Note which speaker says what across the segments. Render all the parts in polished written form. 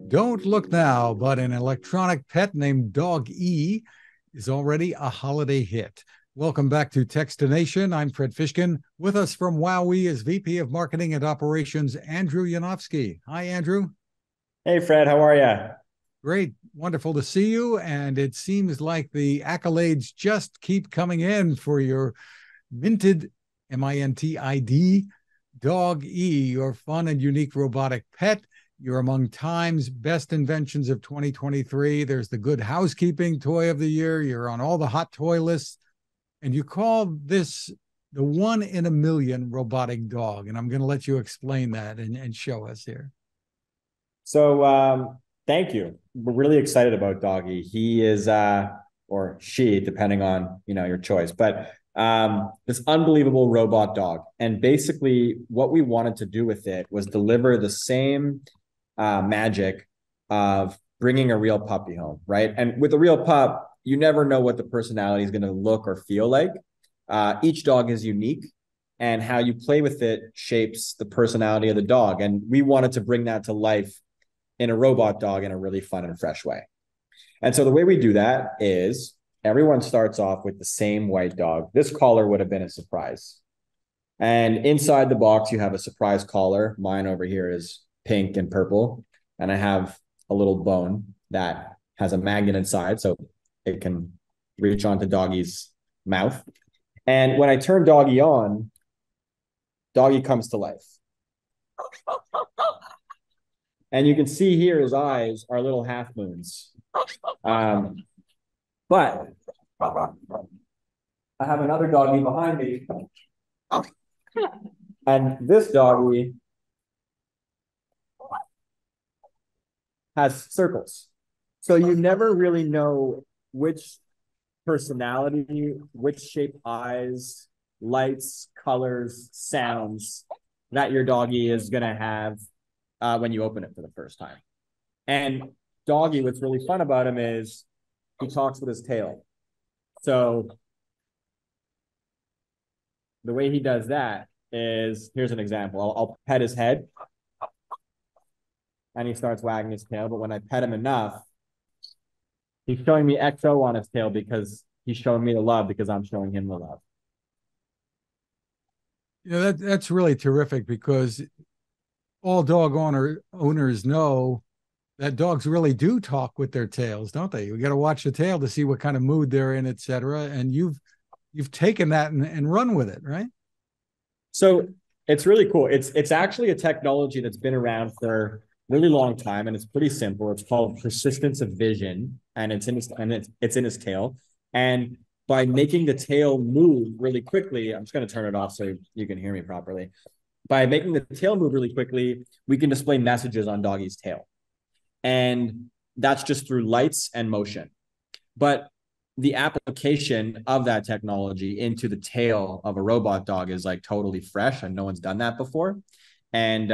Speaker 1: Don't look now, but an electronic pet named Dog E is already a holiday hit. Welcome back to Techstination. I'm Fred Fishkin. With us from WowWee is VP of Marketing and Operations, Andrew Yanofsky. Hi, Andrew.
Speaker 2: Hey, Fred, how are you?
Speaker 1: Great. Wonderful to see you. And it seems like the accolades just keep coming in for your minted, MINTID, Dog E, your fun and unique robotic pet. You're among Time's best inventions of 2023. There's the Good Housekeeping Toy of the Year. You're on all the hot toy lists. And you call this the 1 in a million robotic dog. And I'm going to let you explain that and show us here.
Speaker 2: Thank you. We're really excited about Doggy. He is, or she, depending on, your choice, but this unbelievable robot dog. And basically what we wanted to do with it was deliver the same magic of bringing a real puppy home, right? And with a real pup, you never know what the personality is going to look or feel like. Each dog is unique, and how you play with it shapes the personality of the dog. And we wanted to bring that to life in a robot dog in a really fun and fresh way. And so the way we do that is everyone starts off with the same white dog. This collar would have been a surprise. And inside the box, you have a surprise collar. Mine over here is pink and purple. And I have a little bone that has a magnet inside, so it can reach onto Doggy's mouth. And when I turn Doggy on, Doggy comes to life. And you can see here his eyes are little half moons. But I have another doggy behind me. And this doggy has circles. So you never really know which personality, which shape eyes, lights, colors, sounds that your doggy is going to have when you open it for the first time. And Doggy, what's really fun about him is he talks with his tail. So the way he does that is, here's an example. I'll pet his head and he starts wagging his tail. But when I pet him enough, he's showing me XO on his tail because he's showing me the love because I'm showing him the love.
Speaker 1: That's really terrific, because all dog owners know that dogs really do talk with their tails, don't they? We got to watch the tail to see what kind of mood they're in, et cetera. And you've taken that and run with it, right?
Speaker 2: So it's really cool. It's actually a technology that's been around for a really long time, and it's pretty simple. It's called persistence of vision, and it's in his tail. And by making the tail move really quickly, I'm just going to turn it off so you can hear me properly. By making the tail move really quickly, we can display messages on Doggy's tail. And that's just through lights and motion. But the application of that technology into the tail of a robot dog is like totally fresh, and no one's done that before. And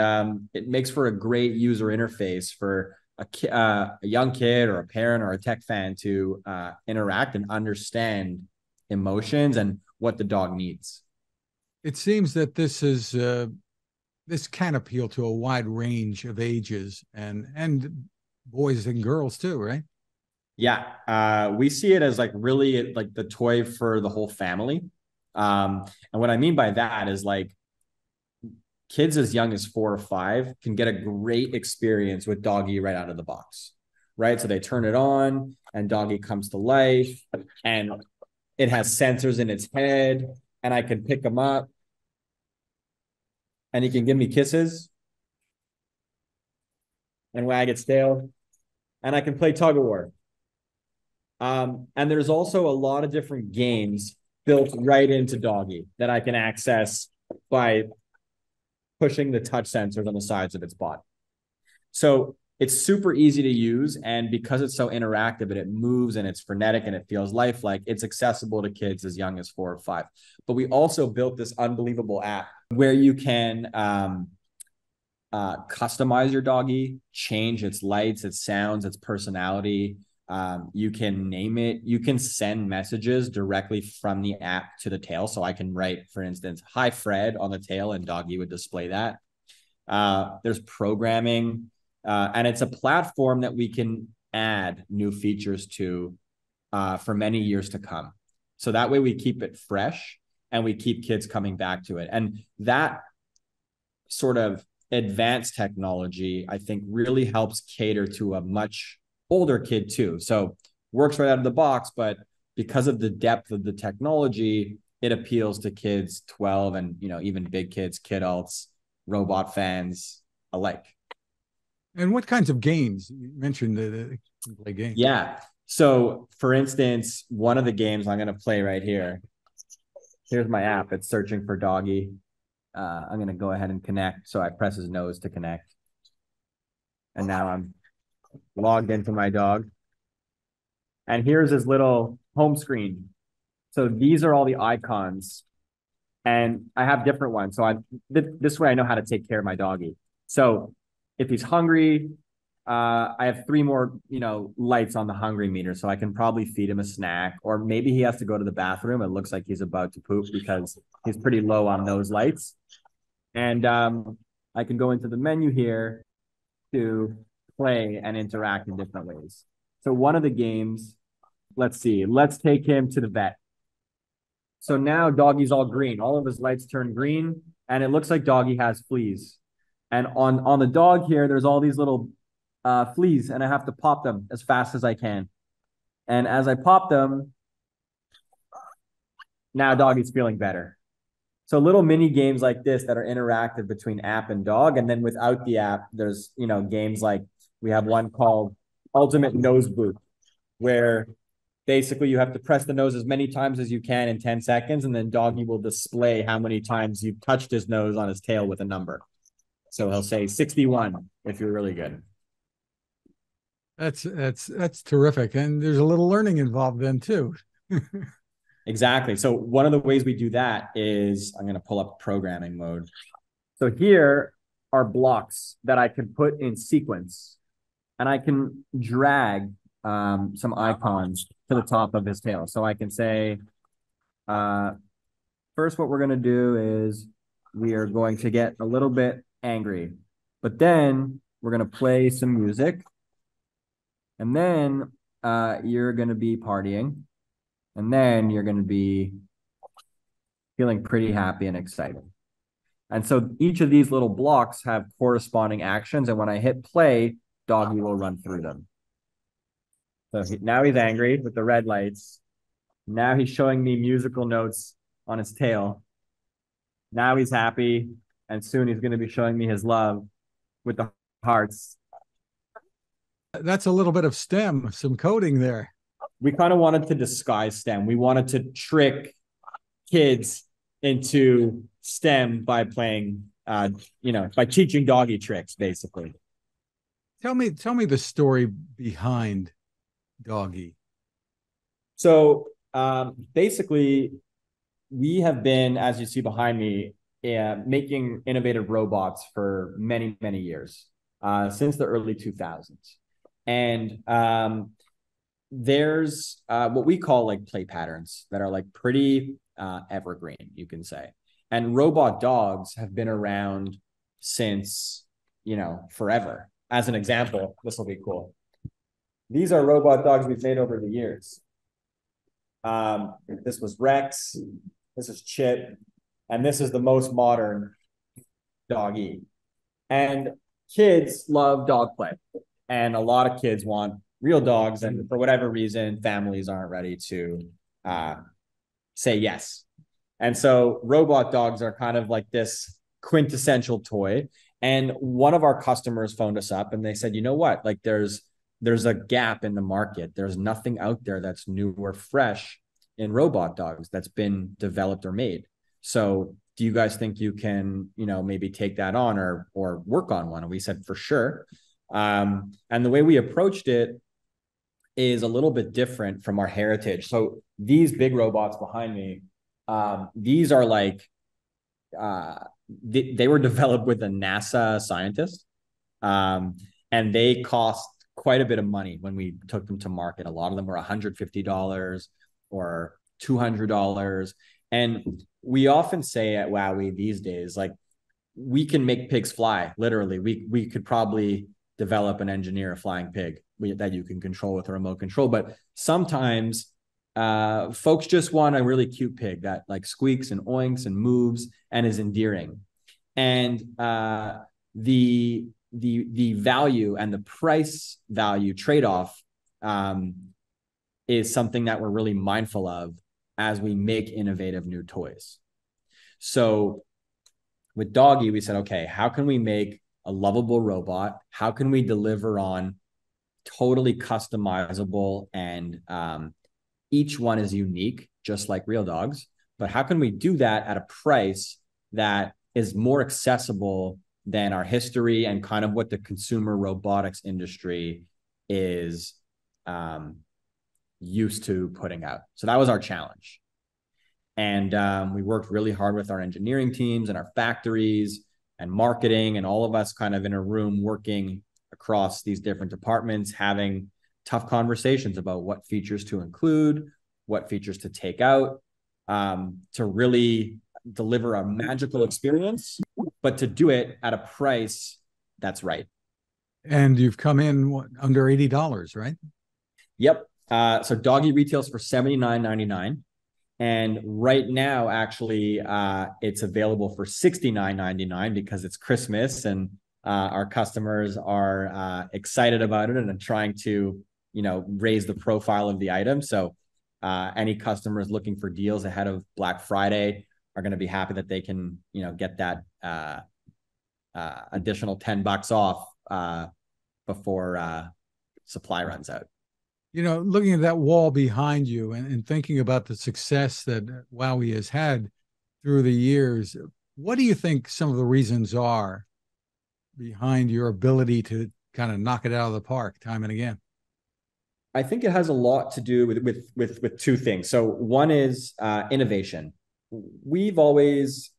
Speaker 2: it makes for a great user interface for a young kid or a parent or a tech fan to interact and understand emotions and what the dog needs.
Speaker 1: It seems that this can appeal to a wide range of ages and boys and girls too, right?
Speaker 2: Yeah, we see it as like really like the toy for the whole family. And what I mean by that is like kids as young as 4 or 5 can get a great experience with Doggy right out of the box, right? So they turn it on and Doggy comes to life, and it has sensors in its head, and I can pick him up and he can give me kisses and wag its tail, and I can play tug of war. And there's also a lot of different games built right into Doggy that I can access by pushing the touch sensors on the sides of its body. So it's super easy to use, and because it's so interactive and it moves and it's frenetic and it feels lifelike, it's accessible to kids as young as 4 or 5. But we also built this unbelievable app where you can customize your Doggy, change its lights, its sounds, its personality. You can name it. You can send messages directly from the app to the tail. So I can write, for instance, "Hi Fred" on the tail, and Doggy would display that. There's programming. And it's a platform that we can add new features to for many years to come. So that way we keep it fresh and we keep kids coming back to it. And that sort of advanced technology, I think, really helps cater to a much older kid too. So works right out of the box, but because of the depth of the technology, it appeals to kids 12 and, you know, even big kids, kidults, robot fans alike.
Speaker 1: And what kinds of games? You mentioned the play games.
Speaker 2: Yeah. So for instance, one of the games I'm going to play right here. Here's my app. It's searching for doggy. I'm going to go ahead and connect. So I press his nose to connect. And now I'm logged into my dog. And here's his little home screen. So these are all the icons. And I have different ones. So this way I know how to take care of my doggy. So if he's hungry, I have 3 more, lights on the hungry meter. So I can probably feed him a snack, or maybe he has to go to the bathroom. It looks like he's about to poop because he's pretty low on those lights. And I can go into the menu here to play and interact in different ways. So one of the games, let's take him to the vet. So now doggy's all green. All of his lights turn green, and it looks like doggy has fleas. And on the dog here, there's all these little fleas, and I have to pop them as fast as I can. And as I pop them, now doggy's feeling better. So little mini games like this that are interactive between app and dog. And then without the app, there's, games like we have one called Ultimate Nose Boot, where basically you have to press the nose as many times as you can in 10 seconds. And then doggy will display how many times you've touched his nose on his tail with a number. So he'll say 61 if you're really good.
Speaker 1: That's terrific. And there's a little learning involved then too.
Speaker 2: Exactly. So one of the ways we do that is I'm going to pull up programming mode. So here are blocks that I can put in sequence, and I can drag some icons to the top of his tail. So I can say, first, what we're going to do is we are going to get a little bit angry, but then we're going to play some music, and then you're going to be partying, and then you're going to be feeling pretty happy and excited. And so each of these little blocks have corresponding actions, and when I hit play, doggy will run through them. So now he's angry with the red lights. Now he's showing me musical notes on his tail. Now he's happy, and soon he's going to be showing me his love with the hearts.
Speaker 1: That's a little bit of STEM, some coding there.
Speaker 2: We kind of wanted to disguise STEM. We wanted to trick kids into STEM by playing, by teaching doggy tricks, basically.
Speaker 1: Tell me the story behind doggy.
Speaker 2: So basically, we have been, as you see behind me, making innovative robots for many, many years, since the early 2000s. And there's what we call like play patterns that are like pretty evergreen, you can say. And robot dogs have been around since, forever. As an example, this will be cool. These are robot dogs we've made over the years. This was Rex, this is Chip, and this is the most modern doggy. And kids love dog play. And a lot of kids want real dogs, and for whatever reason, families aren't ready to say yes. And so robot dogs are kind of like this quintessential toy. And one of our customers phoned us up and they said, you know what, like there's a gap in the market. There's nothing out there that's new or fresh in robot dogs that's been developed or made. So do you guys think you can, maybe take that on or work on one? And we said, for sure. And the way we approached it is a little bit different from our heritage. So these big robots behind me, these are like, they were developed with a NASA scientist, and they cost quite a bit of money when we took them to market. A lot of them were $150 or $200. And we often say at WowWee these days, like, we can make pigs fly. Literally, we could probably develop and engineer a flying pig that you can control with a remote control. But sometimes folks just want a really cute pig that like squeaks and oinks and moves and is endearing. And the value and the price value trade-off is something that we're really mindful of as we make innovative new toys. So with Doggy, we said, okay, how can we make a lovable robot? How can we deliver on totally customizable, and each one is unique, just like real dogs, but how can we do that at a price that is more accessible than our history and kind of what the consumer robotics industry is used to putting out? So that was our challenge. And we worked really hard with our engineering teams and our factories and marketing, and all of us kind of in a room working across these different departments, having tough conversations about what features to include, what features to take out, to really deliver a magical experience, but to do it at a price that's right.
Speaker 1: And you've come in under $80, right?
Speaker 2: Yep. So Doggy retails for $79.99. And right now, actually, it's available for $69.99 because it's Christmas, and our customers are excited about it and are trying to, raise the profile of the item. So any customers looking for deals ahead of Black Friday are going to be happy that they can, get that additional $10 off before supply runs out.
Speaker 1: Looking at that wall behind you and thinking about the success that WowWee has had through the years, what do you think some of the reasons are behind your ability to kind of knock it out of the park time and again?
Speaker 2: I think it has a lot to do with two things. So one is innovation. We've always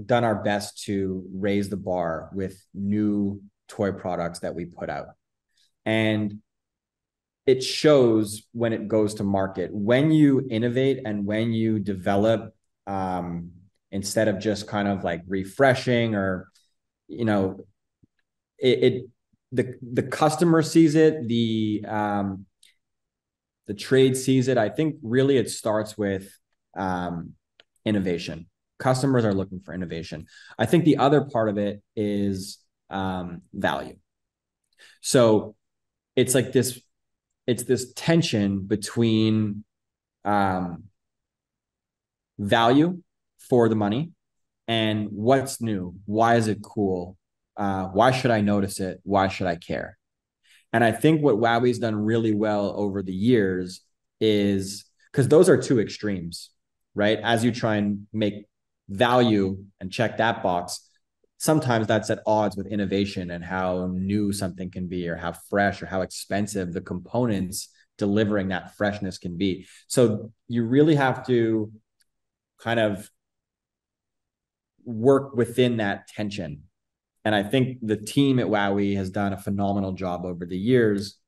Speaker 2: done our best to raise the bar with new toy products that we put out. And it shows when it goes to market. When you innovate and when you develop, instead of just kind of like refreshing or, the customer sees it, the trade sees it. I think really it starts with innovation. Customers are looking for innovation. I think the other part of it is value. So it's like this tension between value for the money and what's new. Why is it cool? Why should I notice it? Why should I care? And I think what WowWee's done really well over the years is, because those are two extremes, right? As you try and make value and check that box, sometimes that's at odds with innovation and how new something can be, or how fresh or how expensive the components delivering that freshness can be. So you really have to kind of work within that tension. And I think the team at WowWee has done a phenomenal job over the years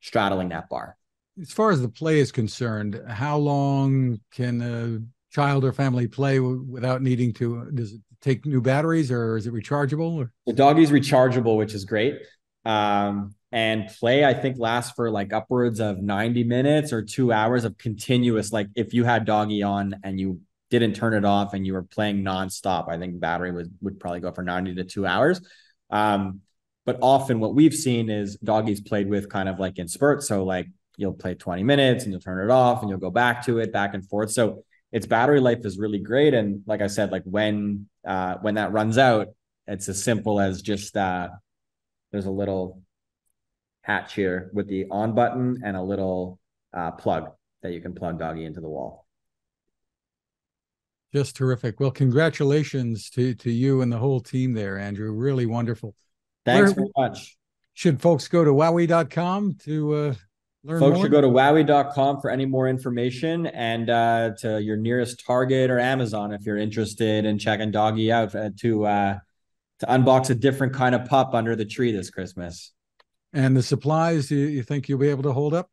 Speaker 2: straddling that bar.
Speaker 1: As far as the play is concerned, how long can a child or family play without needing to? Does it take new batteries, or is it rechargeable? Or?
Speaker 2: The Doggy's rechargeable, which is great. And play, I think, lasts for like upwards of 90 minutes or 2 hours of continuous. Like if you had Doggy on and you didn't turn it off and you were playing nonstop, I think battery would probably go for 90 to 2 hours. But often what we've seen is Doggy's played with kind of like in spurts. So like you'll play 20 minutes and you'll turn it off and you'll go back to it, back and forth. So its battery life is really great. And like I said, like when that runs out, it's as simple as just there's a little hatch here with the on button and a little plug that you can plug Doggy into the wall.
Speaker 1: Just terrific. Well, congratulations to you and the whole team there, Andrew. Really wonderful.
Speaker 2: Thanks very much.
Speaker 1: Should folks go to wowwee.com to learn
Speaker 2: Folks
Speaker 1: more?
Speaker 2: should go to wowwee.com for any more information, and to your nearest Target or Amazon if you're interested in checking Doggy out to unbox a different kind of pup under the tree this Christmas.
Speaker 1: And the supplies, you think you'll be able to hold up?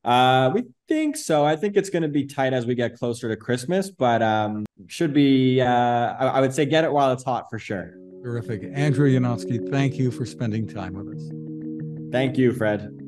Speaker 2: We think so. I think it's going to be tight as we get closer to Christmas, but should be, I would say get it while it's hot for sure.
Speaker 1: Terrific. Andrew Yanofsky, thank you for spending time with us.
Speaker 2: Thank you, Fred.